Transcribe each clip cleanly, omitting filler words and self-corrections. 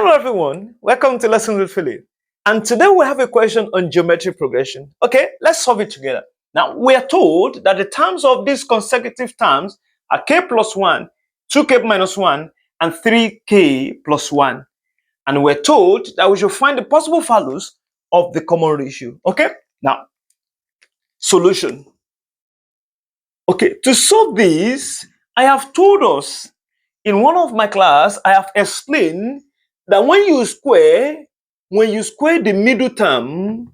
Hello everyone, welcome to Lessons with Philip. And today we have a question on geometric progression. Okay, let's solve it together. Now we are told that the terms of these consecutive terms are k plus 1, 2k minus 1, and 3k plus 1. And we're told that we should find the possible values of the common ratio. Okay, now solution. Okay, to solve this, I have told us in one of my class, I have explained that when you square the middle term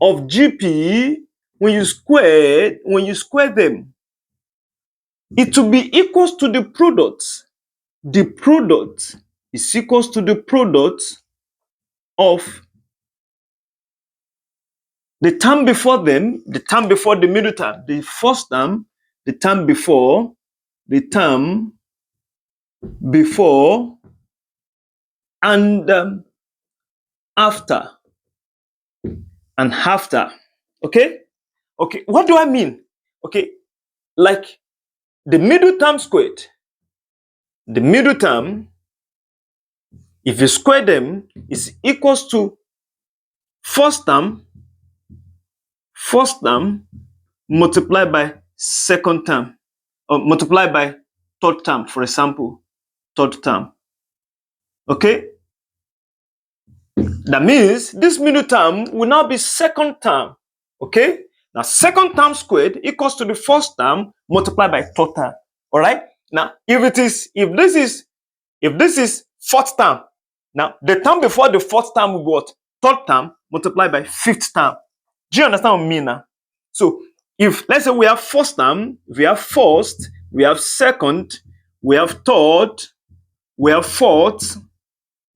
of GP, when you square them, it will be equals to the product. The product is equals to the product of the term before them, the term before the middle term, the first term, the term before, the term before, and after. Okay, what do I mean? Okay, like the middle term squared, the middle term, if you square them, is equals to first term multiplied by second term, or multiplied by third term, for example, third term. Okay, that means this middle term will now be second term. Okay, now second term squared equals to the first term multiplied by third term. All right, now if this is fourth term, now the term before the fourth term will be what? Third term multiplied by fifth term. Do you understand what I mean now? So if let's say we have first term, we have first, we have second, we have third, we have fourth,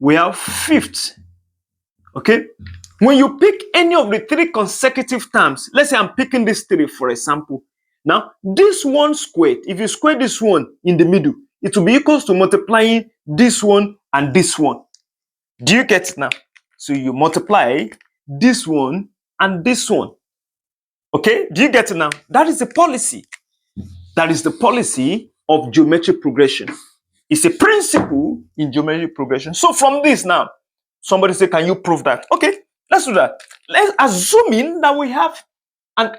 we have fifth. Okay, when you pick any of the three consecutive terms, let's say I'm picking this three, for example. Now, this one squared, if you square this one in the middle, it will be equals to multiplying this one and this one. Do you get it now? So you multiply this one and this one. Okay, do you get it now? That is the policy. That is the policy of geometric progression. It's a principle in geometric progression. So from this now, somebody say, can you prove that? Okay, let's do that. Let's assume that we have a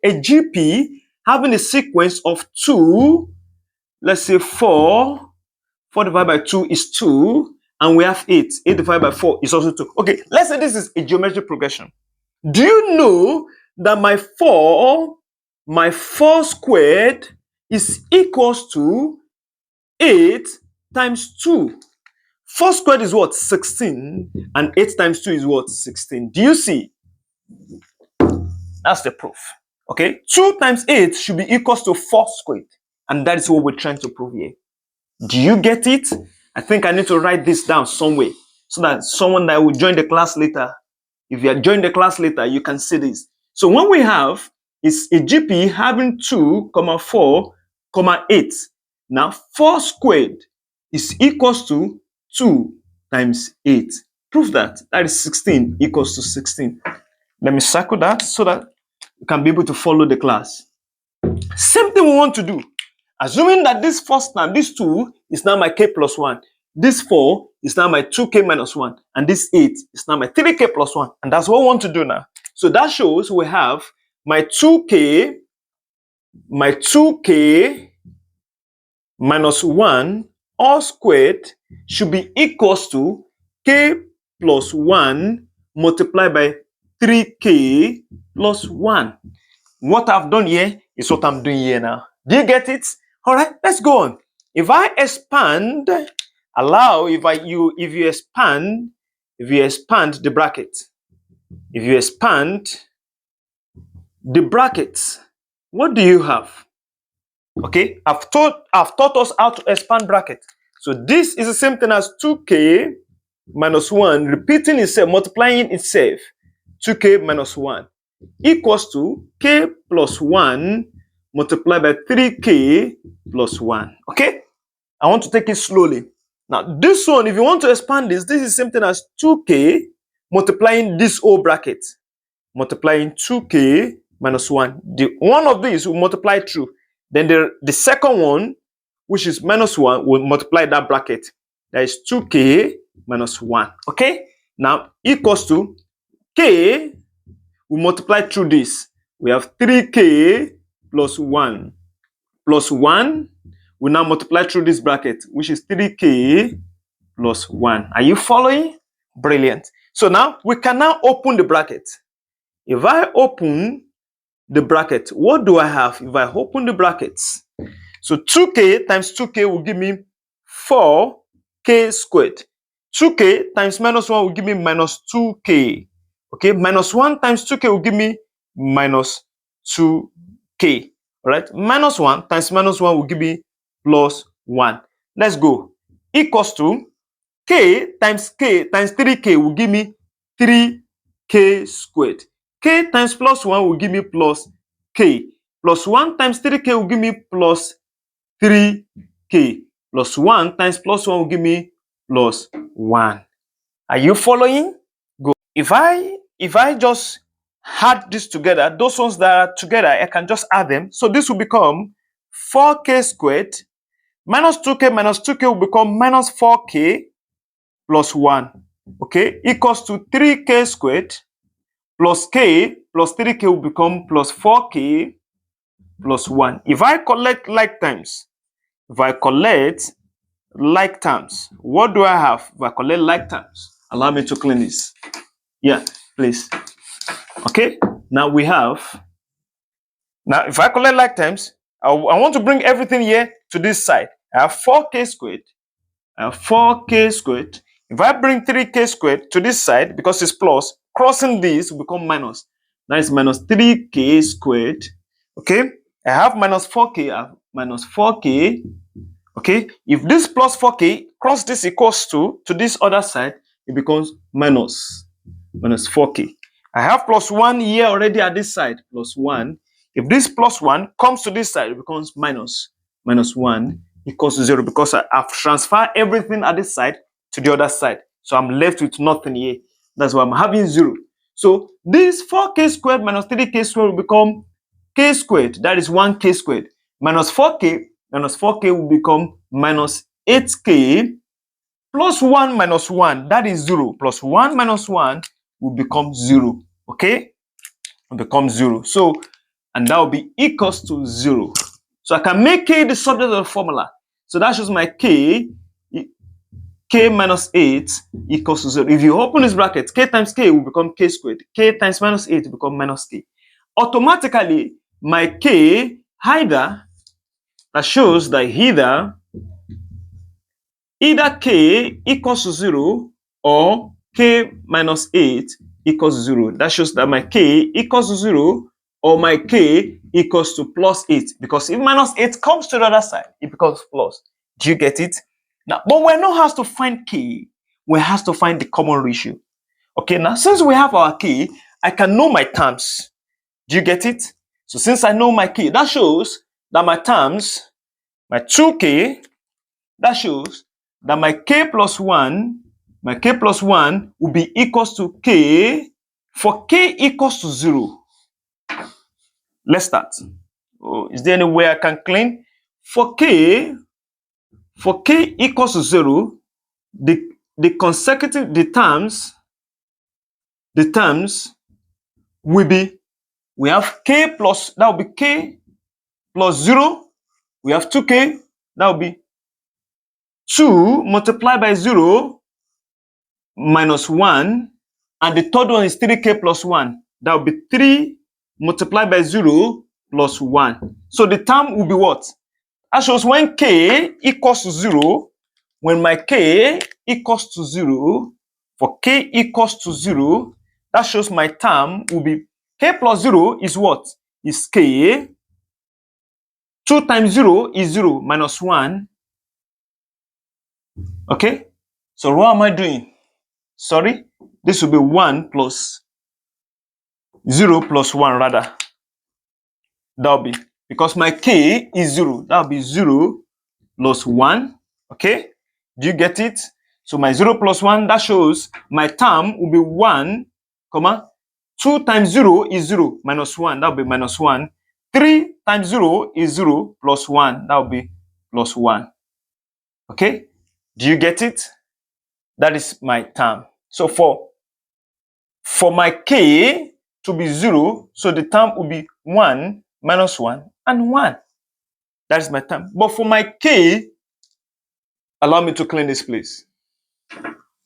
GP having a sequence of 2, let's say 4 divided by 2 is 2, and we have 8 divided by 4 is also 2. Okay, let's say this is a geometric progression. Do you know that my 4 squared is equals to 8 times 2? 4 squared is what? 16. And 8 times 2 is what? 16. Do you see? That's the proof. Okay? 2 times 8 should be equals to 4 squared. And that is what we're trying to prove here. Do you get it? I think I need to write this down somewhere so that someone that will join the class later, if you are joining the class later, you can see this. So when we have is a GP having 2, 4, 8. Now 4 squared is equals to 2 times 8. Prove that. That is 16 equals to 16. Let me circle that so that you can be able to follow the class. Same thing we want to do. Assuming that this first time, this 2 is now my k plus 1. This 4 is now my 2k minus 1. And this 8 is now my 3k plus 1. And that's what we want to do now. So that shows we have my 2k minus 1 all squared should be equals to k plus 1 multiplied by 3k plus 1. What I've done here is what I'm doing here now. Do you get it? All right, let's go on. If I expand, if you expand the bracket, what do you have? Okay, I've taught us how to expand bracket. So this is the same thing as 2k minus 1 repeating itself, multiplying itself. 2k minus 1 equals to k plus 1 multiplied by 3k plus 1. Okay, I want to take it slowly. Now this one, if you want to expand this is the same thing as 2k multiplying this whole bracket, multiplying 2k minus 1. The one of these will multiply through. Then the second one, which is minus 1, will multiply that bracket. That is 2k minus 1. Okay? Now, equals to k, we multiply through this. We have 3k plus 1. Plus 1, we now multiply through this bracket, which is 3k plus 1. Are you following? Brilliant. So now, we can now open the bracket. If I open the bracket, what do I have if I open the brackets? So 2k times 2k will give me 4k squared. 2k times minus 1 will give me minus 2k. Okay, minus 1 times 2k will give me minus 2k. All right, minus 1 times minus 1 will give me plus 1. Let's go. Equals to k times 3k will give me 3k squared. K times plus 1 will give me plus k. Plus 1 times 3k will give me plus 3k. Plus 1 times plus 1 will give me plus 1. Are you following? Go. If I just add this together, those ones that are together, I can just add them. So this will become 4k squared minus 2k will become minus 4k plus 1. Okay, equals to 3k squared plus k plus 3k will become plus 4k plus 1. If I collect like terms, what do I have? If I collect like terms, allow me to clean this. Yeah, please. Okay, now we have, now if I collect like terms, I want to bring everything here to this side. I have 4k squared. If I bring 3k squared to this side, because it's plus, crossing this will become minus. Now it's minus 3k squared. Okay, I have minus 4k, I have minus 4k. Okay, if this plus 4k cross this equals to this other side, it becomes minus 4k. I have plus 1 here already at this side, plus 1. If this plus 1 comes to this side, it becomes minus 1 equals to 0, because I've transferred everything at this side to the other side. So I'm left with nothing here. That's why I'm having 0. So this 4k squared minus 3k squared will become k squared. That is 1k squared. Minus 4k will become minus 8k plus 1 minus 1. That is 0. Plus 1 minus 1 will become 0. Okay? Will become 0. So, and that will be equals to 0. So I can make k the subject of the formula. So that shows my k minus 8 equals to 0. If you open this bracket, k times k will become k squared. K times minus 8 will become minus k. Automatically, my k that shows that either k equals to 0 or k minus 8 equals to 0. That shows that my k equals to 0 or my k equals to plus 8. Because if minus 8 comes to the other side, it becomes plus. Do you get it? Now, but we know how to find k. We have to find the common ratio. Okay, now since we have our k, I can know my terms. Do you get it? So since I know my k, that shows that my terms, my 2k, that shows that my k plus 1 will be equals to k for k equals to 0. Let's start. Oh, is there any way I can clean? For k equals to 0, the terms will be, we have k plus, that will be k plus 0. We have 2k, that will be 2 multiplied by 0 minus 1. And the third one is 3k plus 1. That will be 3 multiplied by 0 plus 1. So the term will be what? That shows when k equals to 0, when my k equals to 0, for k equals to 0, that shows my term will be k plus 0 is what? Is k. 2 times 0 is 0 minus 1. Okay? So what am I doing? Sorry? This will be 1 plus 0 plus 1 rather. That will be, because my k is 0, that will be 0 plus 1. Okay? Do you get it? So my 0 plus 1, that shows my term will be 1, 2 times 0 is 0 minus 1, that will be minus 1. 3 times 0 is 0 plus 1, that will be plus 1. Okay? Do you get it? That is my term. So for my k to be 0, so the term will be 1 minus 1 and 1. That is my term. But for my k, allow me to clean this place.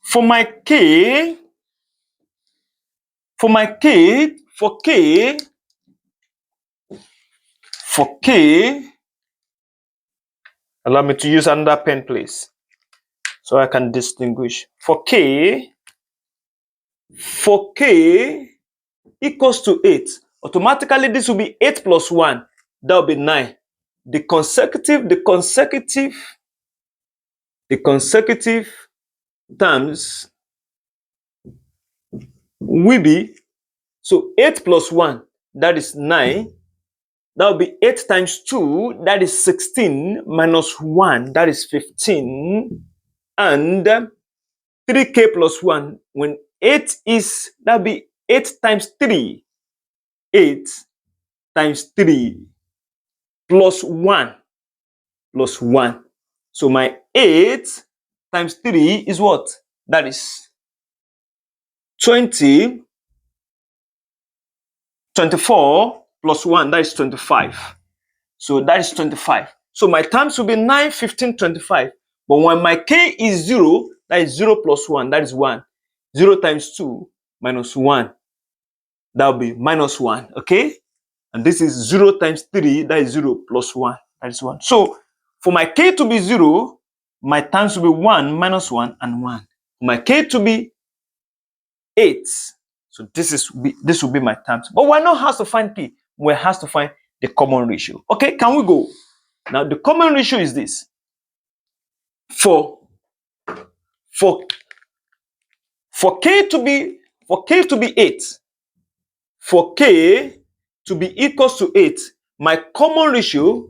For k, allow me to use another pen, please, so I can distinguish. For k equals to 8, automatically this will be 8 plus 1. That will be 9. The consecutive terms will be, so 8 plus 1, that is 9. That will be 8 times 2, that is 16, minus 1, that is 15. And 3k plus 1, when 8 is, that will be 8 times 3. 8 times 3 plus 1 plus 1. So my 8 times 3 is what? That is 20. 24 plus 1, that is 25. So that is 25. So my terms will be 9, 15, 25. But when my k is 0, that is 0 plus 1, that is 1. 0 times 2 minus 1, that will be minus 1, okay? And this is 0 times 3, that is 0 plus 1, that is 1. So for my k to be 0, my terms will be 1 minus 1 and 1. For my k to be 8, so this will be my terms. But we're not has to find k, we has to find the common ratio. Okay, can we go? Now the common ratio is this. For k to be 8, for k to be equals to 8, my common ratio,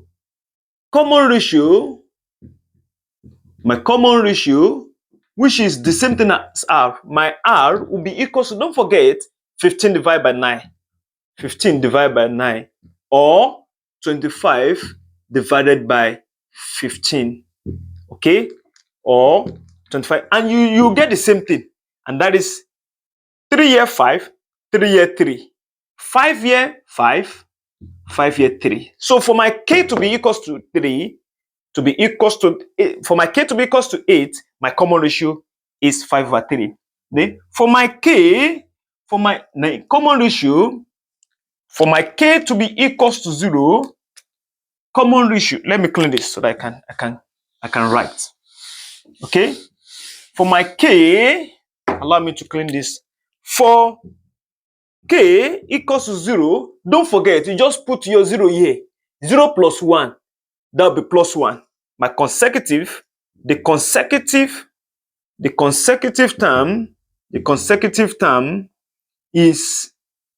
which is the same thing as r, my r will be equals to, don't forget, 15 divided by 9. 15 divided by 9, or 25 divided by 15. Okay? Or 25. And you get the same thing. And that is 3 year 5, 3 year 3. 5 year 5, 5 year 3. So for my k to be equals to 3, for my k to be equals to 8, my common ratio is 5 over 3. Then for my common ratio, for my k to be equals to 0, common ratio, let me clean this so that I can write. Okay? For my k, allow me to clean this. For k equals to 0, don't forget, you just put your 0 here. 0 plus 1, that will be plus 1. My consecutive term is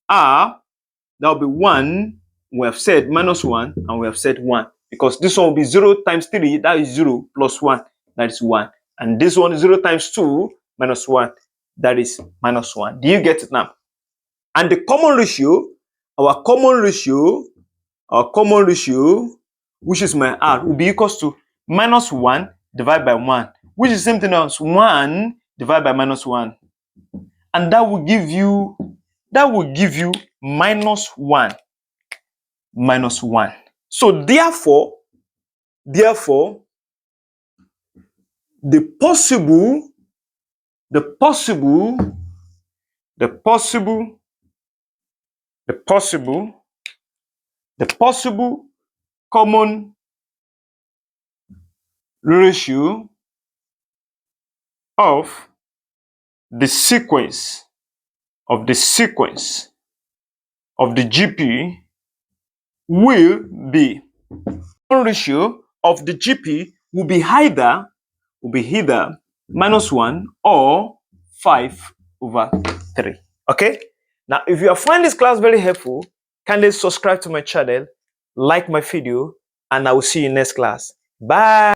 r, that will be 1, we have said minus 1, and we have said 1. Because this one will be 0 times 3, that is 0, plus 1, that is 1. And this one is 0 times 2, minus 1, that is minus 1. Do you get it now? And the common ratio, our common ratio, which is my r, will be equals to minus 1 divided by 1, which is the same thing as 1 divided by minus 1. And that will give you minus 1. Minus 1. So therefore, the possible common ratio of the sequence of the GP will be, ratio of the GP will be either minus 1 or 5 over 3. Okay? Now, if you are finding this class very helpful, kindly subscribe to my channel, like my video, and I will see you in next class. Bye.